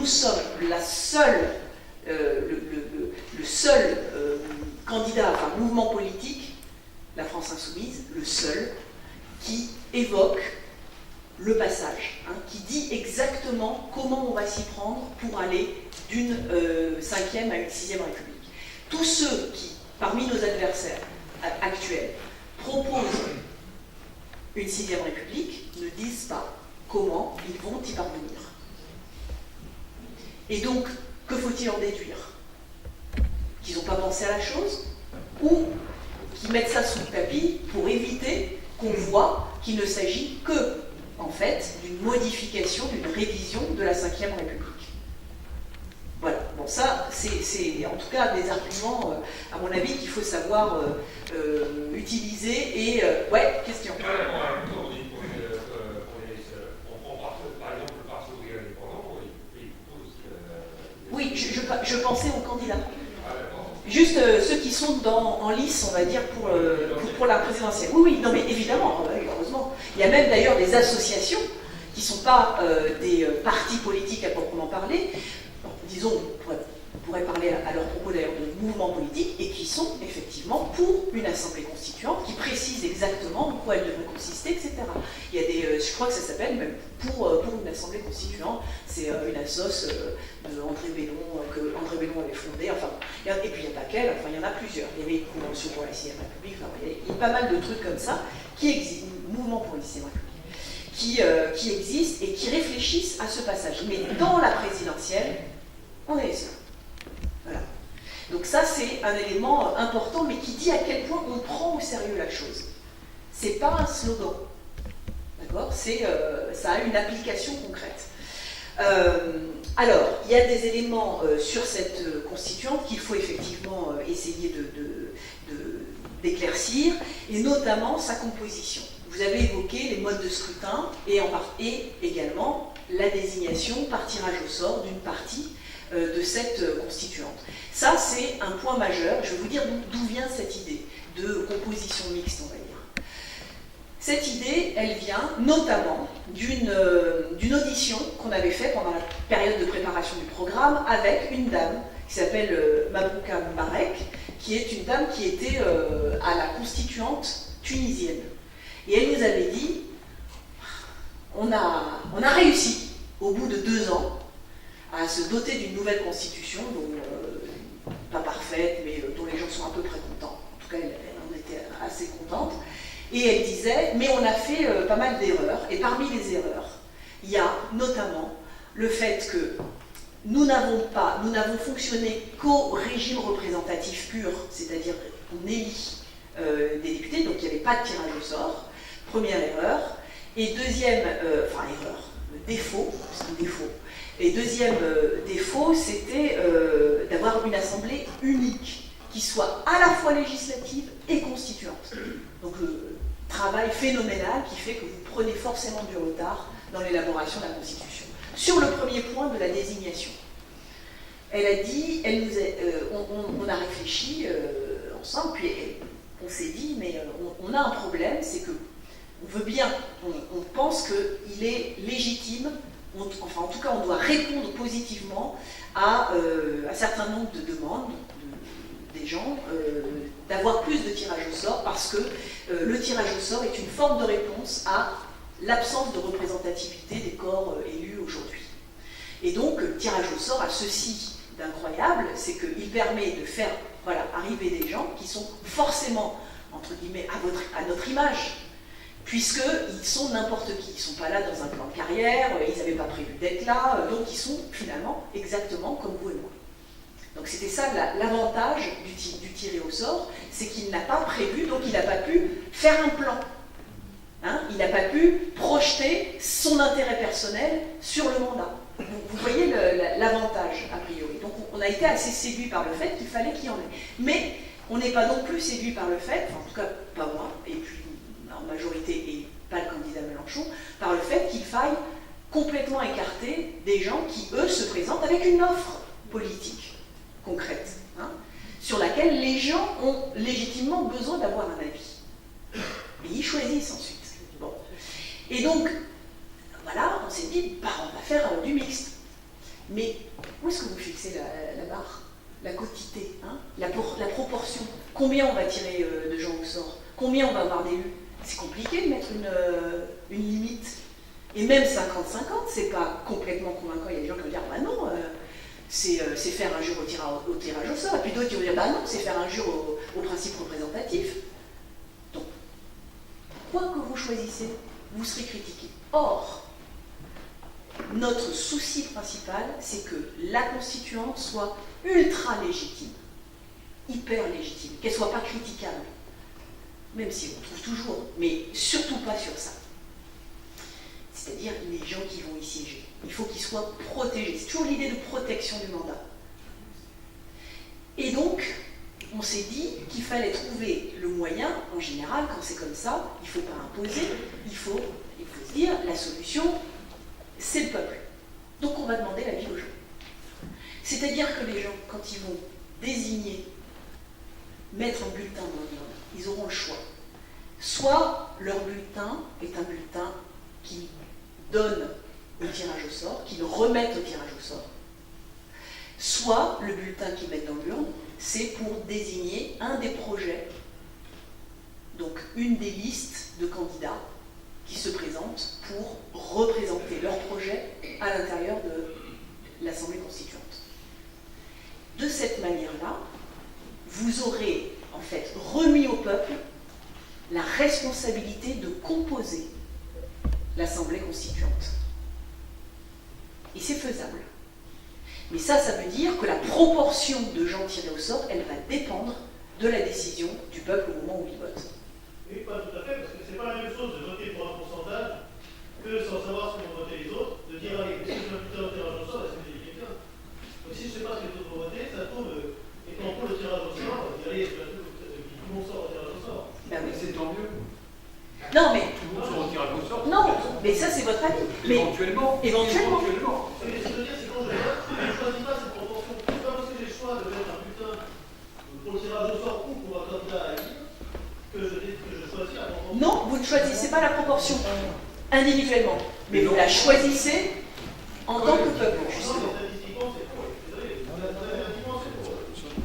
nous sommes la seule, le seul candidat, enfin mouvement politique, la France Insoumise, le seul, qui évoque le passage, hein, qui dit exactement comment on va s'y prendre pour aller d'une 5e à une 6e République. Tous ceux qui, parmi nos adversaires actuels, proposent une 6e République ne disent pas comment ils vont y parvenir. Et donc, que faut-il en déduire? Qu'ils n'ont pas pensé à la chose, ou qu'ils mettent ça sous le tapis pour éviter qu'on voit qu'il ne s'agit que, en fait, d'une modification, d'une révision de la 5e République. Voilà, bon ça, c'est en tout cas des arguments, à mon avis, qu'il faut savoir utiliser et... ouais, question. Oui, je pensais aux candidats. Juste ceux qui sont en lice, on va dire, pour la présidentielle. Oui, oui, non mais évidemment, heureusement. Il y a même d'ailleurs des associations qui ne sont pas des partis politiques à proprement parler, disons, on pourrait parler à leur propos d'ailleurs de mouvements politiques, et qui sont effectivement pour une assemblée constituante qui précise exactement en quoi elle devrait consister, etc. Il y a des, je crois que ça s'appelle même pour une assemblée constituante, c'est une assoce de André Bellon, que André Bellon avait fondée, enfin, et puis il n'y a pas qu'elle, enfin il y en a plusieurs. Il y avait une convention pour la 6e République, enfin, il y a pas mal de trucs comme ça qui existent, mouvement pour la 6e République, qui existent et qui réfléchissent à ce passage. Mais dans la présidentielle, on est ça. Voilà. Donc ça, c'est un élément important, mais qui dit à quel point on prend au sérieux la chose. C'est pas un slogan, d'accord ? Ça a une application concrète. Alors, il y a des éléments sur cette constituante qu'il faut effectivement essayer d'éclaircir, et notamment sa composition. Vous avez évoqué les modes de scrutin et également la désignation par tirage au sort d'une partie de cette constituante. Ça, c'est un point majeur. Je vais vous dire d'où vient cette idée de composition mixte, on va dire. Cette idée, elle vient notamment d'une audition qu'on avait faite pendant la période de préparation du programme avec une dame qui s'appelle Mabrouka Mbarek, qui est une dame qui était à la constituante tunisienne. Et elle nous avait dit, on a réussi, au bout de 2 ans, à se doter d'une nouvelle constitution, dont, pas parfaite, mais dont les gens sont à peu près contents. En tout cas, elle en était assez contente. Et elle disait, mais on a fait pas mal d'erreurs, et parmi les erreurs, il y a notamment le fait que nous n'avons fonctionné qu'au régime représentatif pur, c'est-à-dire qu'on élit des députés, donc il n'y avait pas de tirage au sort, première erreur, et deuxième, défaut, c'est un défaut, et deuxième défaut, c'était d'avoir une assemblée unique, qui soit à la fois législative et constituante. Donc travail phénoménal qui fait que vous prenez forcément du retard dans l'élaboration de la Constitution. Sur le premier point de la désignation, elle a dit, on a réfléchi ensemble, puis on s'est dit, mais on a un problème, c'est que on veut bien, on pense qu'il est légitime, enfin en tout cas on doit répondre positivement à un certain nombre de demandes des gens, d'avoir plus de tirage au sort, parce que le tirage au sort est une forme de réponse à l'absence de représentativité des corps élus aujourd'hui. Et donc le tirage au sort a ceci d'incroyable, c'est qu'il permet de faire arriver des gens qui sont forcément, entre guillemets, à notre image, puisqu'ils sont n'importe qui. Ils ne sont pas là dans un plan de carrière, ils n'avaient pas prévu d'être là, donc ils sont finalement exactement comme vous et moi. Donc c'était ça l'avantage du tiré au sort, c'est qu'il n'a pas prévu, donc il n'a pas pu faire un plan. Hein, il n'a pas pu projeter son intérêt personnel sur le mandat. Vous voyez l'avantage, a priori. Donc on a été assez séduit par le fait qu'il fallait qu'il y en ait. Mais on n'est pas non plus séduit par le fait, enfin, en tout cas pas moi, et puis en majorité, et pas le candidat Mélenchon, par le fait qu'il faille complètement écarter des gens qui, eux, se présentent avec une offre politique concrète, hein, sur laquelle les gens ont légitimement besoin d'avoir un avis. Et ils choisissent ensuite. Bon. Et donc, voilà, on s'est dit, on va faire du mixte. Mais où est-ce que vous fixez la barre? La quotité, hein, la proportion? Combien on va tirer de gens au sort? Combien on va avoir d'élus? C'est compliqué de mettre une limite. Et même 50-50, c'est pas complètement convaincant. Il y a des gens qui vont dire, bah non, c'est faire injure au tirage au sort. Et puis d'autres qui vont dire, bah non, c'est faire injure au principe représentatif. Donc, quoi que vous choisissez, vous serez critiqué. Or, notre souci principal, c'est que la constituante soit ultra légitime, hyper légitime, qu'elle ne soit pas critiquable, même si on trouve toujours, mais surtout pas sur ça. C'est-à-dire les gens qui vont y siéger. Il faut qu'ils soient protégés. C'est toujours l'idée de protection du mandat. Et donc, on s'est dit qu'il fallait trouver le moyen, en général, quand c'est comme ça, il ne faut pas imposer, il faut se dire, la solution, c'est le peuple. Donc on va demander l'avis aux gens. C'est-à-dire que les gens, quand ils vont désigner, mettre un bulletin dans l'urne, ils auront le choix. Soit leur bulletin est un bulletin qui donne au tirage au sort, qui le remettent au tirage au sort. Soit le bulletin qu'ils mettent dans l'urne, c'est pour désigner un des projets, donc une des listes de candidats qui se présentent pour représenter leur projet à l'intérieur de l'Assemblée constituante. De cette manière-là, vous aurez en fait remis au peuple la responsabilité de composer l'Assemblée constituante. Et c'est faisable. Mais ça veut dire que la proportion de gens tirés au sort, elle va dépendre de la décision du peuple au moment où il vote. Oui, pas tout à fait, parce que c'est pas la même chose de voter pour un pourcentage que sans savoir ce que vont voter les autres, de dire allez, si je veux plutôt au tirage au sort, est-ce que j'ai quelqu'un? Donc si je ne sais pas ce que les autres vont voter, ça tombe, étant pour le tirage au sort, je dis allez, tout le monde sort au tirage au sort. Ben oui. C'est tant mieux. Non, mais. Tout le monde sort au tirage au sort. Non, mais ça c'est votre avis. Mais éventuellement. Éventuellement. Ce que je veux dire, c'est quand je vote, je ne choisis pas cette proportion. C'est pas parce que j'ai le choix de mettre un bulletin pour le tirage au sort ou pour un candidat à élire que je choisis la proportion. Non, vous ne choisissez pas la proportion individuellement, mais vous la choisissez en tant que peuple, justement. Statistiquement, c'est faux. Désolé, mathématiquement, c'est faux.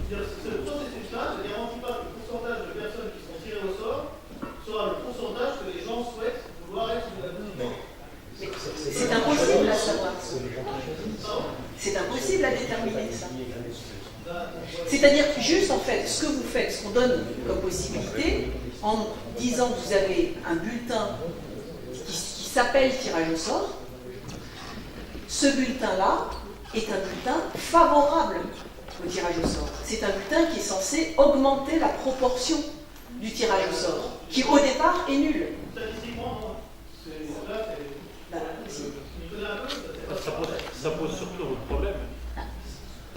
Ce processus-là ne garantit pas que le pourcentage de personnes qui sont tirées au sort sera le pourcentage que les gens souhaitent vouloir être de la constituante. C'est impossible à savoir. C'est impossible à déterminer ça. C'est-à-dire que juste en fait, ce que vous faites, ce qu'on donne comme possibilité, en disant que vous avez un bulletin qui s'appelle tirage au sort, ce bulletin-là est un bulletin favorable au tirage au sort. C'est un bulletin qui est censé augmenter la proportion du tirage au sort, qui au départ est nul. Statistiquement, non. Ça pose surtout un problème.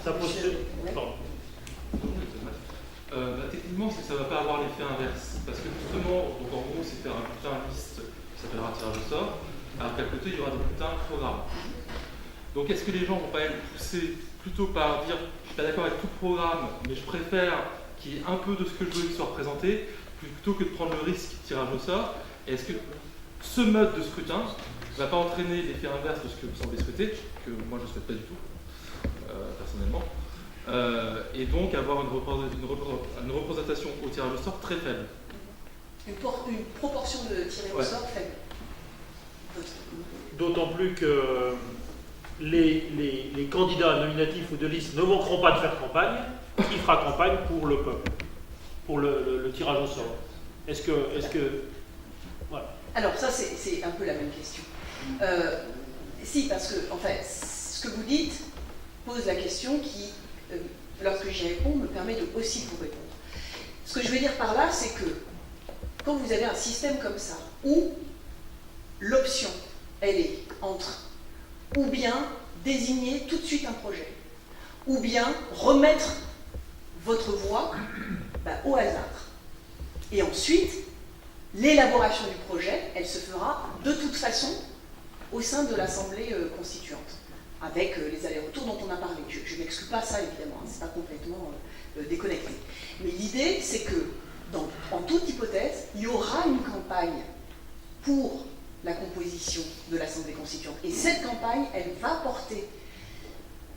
Ça pose techniquement, ça ne va pas avoir l'effet inverse. Parce que justement, donc en gros, c'est faire un bulletin liste qui s'appellera tirage au sort, alors qu'à côté, il y aura des bulletins programme. Donc est-ce que les gens vont pas être poussés plutôt par dire je suis pas d'accord avec tout programme, mais je préfère qu'il y ait un peu de ce que je veux qui soit représenté, plutôt que de prendre le risque tirage au sort? Et est-ce que ce mode de scrutin ne va pas entraîner l'effet inverse de ce que vous semblez souhaiter, que moi je ne souhaite pas du tout, personnellement, et donc avoir une représentation au tirage au sort très faible? Une proportion de tirés au sort faible. D'autant plus que les candidats nominatifs ou de liste ne manqueront pas de faire campagne. Qui fera campagne pour le peuple, pour le tirage au sort? Est-ce que voilà. Alors ça c'est un peu la même question. Si, parce que en fait, ce que vous dites pose la question qui, lorsque j'y réponds, me permet de aussi vous répondre. Ce que je veux dire par là, c'est que quand vous avez un système comme ça, où l'option, elle est entre ou bien désigner tout de suite un projet, ou bien remettre votre voix au hasard. Et ensuite, l'élaboration du projet, elle se fera de toute façon au sein de l'Assemblée constituante, avec les allers-retours dont on a parlé. Je n'exclus pas ça, évidemment, c'est pas complètement déconnecté. Mais l'idée, c'est que, en toute hypothèse, il y aura une campagne pour la composition de l'Assemblée constituante. Et cette campagne, elle va porter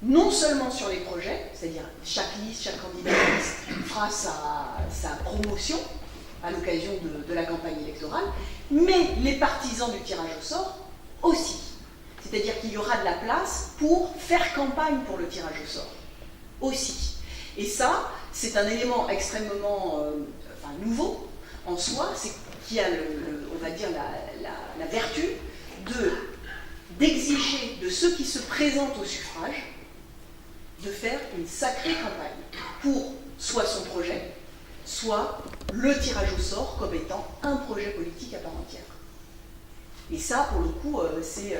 non seulement sur les projets, c'est-à-dire chaque liste, chaque candidat de liste fera sa promotion à l'occasion de la campagne électorale, mais les partisans du tirage au sort aussi. C'est-à-dire qu'il y aura de la place pour faire campagne pour le tirage au sort aussi. Et ça, c'est un élément extrêmement nouveau en soi, c'est qu'il y a, on va dire, la vertu d'exiger de ceux qui se présentent au suffrage de faire une sacrée campagne pour soit son projet, soit le tirage au sort comme étant un projet politique à part entière. Et ça, pour le coup, c'est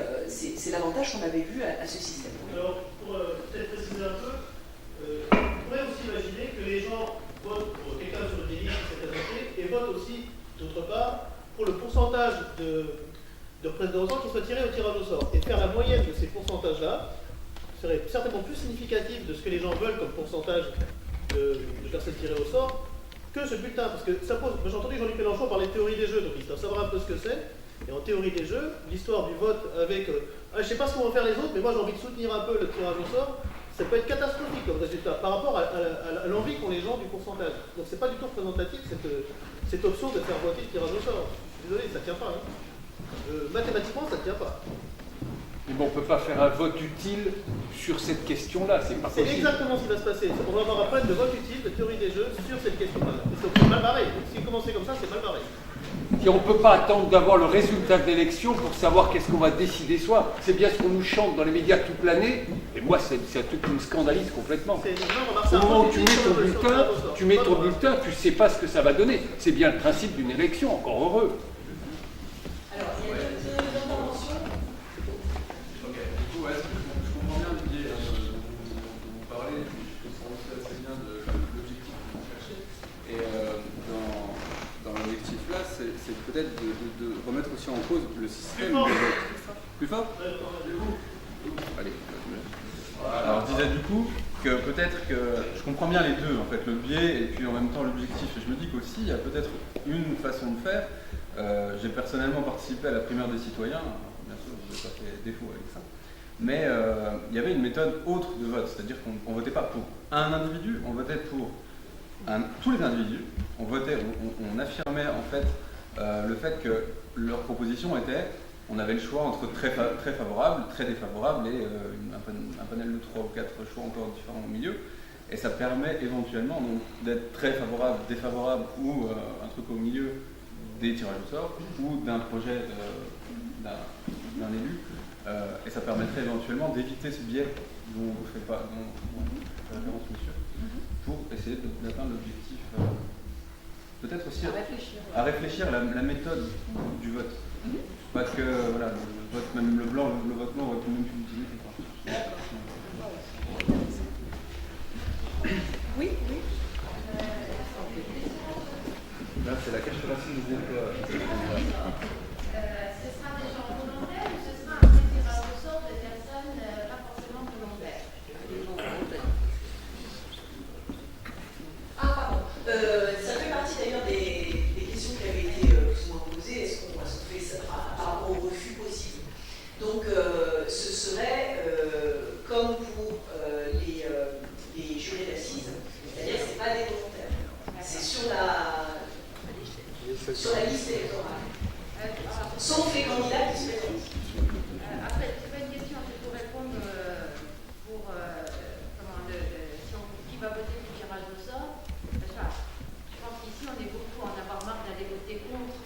l'avantage qu'on avait vu à ce système. Alors, pour peut-être préciser un peu, on pourrait aussi imaginer que les gens votent pour quelqu'un sur le délit qui s'est présenté et votent aussi, d'autre part, pour le pourcentage de représentants qui soit tiré au tirage au sort. Et faire la moyenne de ces pourcentages-là serait certainement plus significatif de ce que les gens veulent comme pourcentage de personnes tirées au sort que ce bulletin. Parce que ça pose. Moi, j'ai entendu Jean-Luc Mélenchon parler de théorie des jeux, donc il doit savoir un peu ce que c'est. Et en théorie des jeux, l'histoire du vote avec je ne sais pas ce qu'ont faire les autres, mais moi j'ai envie de soutenir un peu le tirage au sort, ça peut être catastrophique comme résultat par rapport à l'envie qu'ont les gens du pourcentage. Donc c'est pas du tout représentatif cette option de faire voter le tirage au sort. Je suis désolé, ça ne tient pas. Hein. Mathématiquement, ça ne tient pas. Mais bon, on ne peut pas faire un vote utile sur cette question-là, c'est pas possible. C'est exactement ce qui va se passer. On va avoir après de vote utile, de théorie des jeux sur cette question-là. C'est mal barré. Si vous commencez comme ça, c'est mal barré. Et on ne peut pas attendre d'avoir le résultat de l'élection pour savoir qu'est-ce qu'on va décider soi. C'est bien ce qu'on nous chante dans les médias toute l'année. Et moi, c'est un truc qui me scandalise complètement. Au moment où tu mets ton bulletin, tu ne sais pas ce que ça va donner. C'est bien le principe d'une élection, encore heureux. Alors, il y a deux interventions. Ok, du coup, ouais, je comprends bien l'idée dont vous parlez, je comprends aussi assez bien de l'objectif que vous cherchez. Et dans l'objectif là, c'est peut-être de remettre aussi en cause le système de vote. Plus fort. Allez. Alors je disais du coup que peut-être que je comprends bien les deux, en fait, le biais et puis en même temps l'objectif. Et je me dis qu'aussi il y a peut-être une façon de faire. J'ai personnellement participé à la primaire des citoyens, bien sûr je n'ai pas fait défaut avec ça, mais il y avait une méthode autre de vote, c'est-à-dire qu'on ne votait pas pour un individu, on votait pour tous les individus, on affirmait en fait le fait que leur proposition était, on avait le choix entre très favorable, très défavorable et un panel de 3 ou 4 choix encore différents au milieu, et ça permet éventuellement d'être très favorable, défavorable ou un truc au milieu des tirages au sort ou d'un projet d'un élu, et ça permettrait éventuellement d'éviter ce biais dont fait référence monsieur, pour essayer d'atteindre l'objectif, peut-être aussi à réfléchir à la méthode du vote, parce que voilà, le vote, même le blanc, le vote non, on va même plus l'utiliser. Oui. Là, c'est la question racine des emplois. Ce sera des gens volontaires ou ce sera un tirage au sort de personnes pas forcément volontaires? Ah, pardon. Ça fait partie d'ailleurs des questions qui avaient été plus ou moins posées. Est-ce qu'on fait ça par rapport au refus possible? Donc, ce serait comme pour les jurés d'assises, c'est-à-dire que ce n'est pas des volontaires. C'est sur la liste électorale. Sauf les candidats qui se présentent. Après, c'est pas une question, c'est pour répondre qui va voter le tirage au sort. Je pense qu'ici, on est beaucoup à en avoir marre d'aller voter contre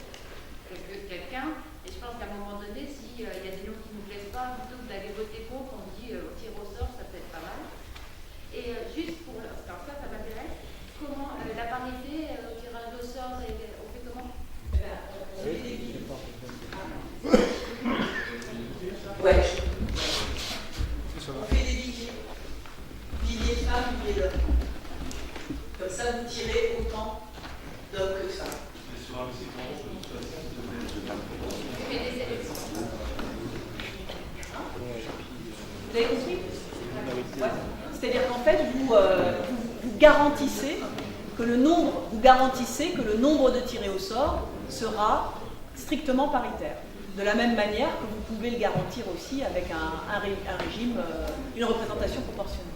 quelqu'un. Et je pense qu'à un moment donné, s'il y a des noms qui ne nous plaisent pas, plutôt que d'aller voter contre, on dit tir au sort, ça peut être pas mal. Et juste pour alors ça m'intéresse, comment la parité au tirage au sort, on fait comment? Ouais. On fait des viviers. Vivier de femmes, vivier d'hommes. Comme ça, vous tirez autant d'hommes que de femmes. On fait des élections. Vous avez compris? Ouais. C'est-à-dire qu'en fait, vous garantissez que le nombre de tirés au sort sera strictement paritaire. de la même manière que vous pouvez le garantir aussi avec un régime, une représentation proportionnelle.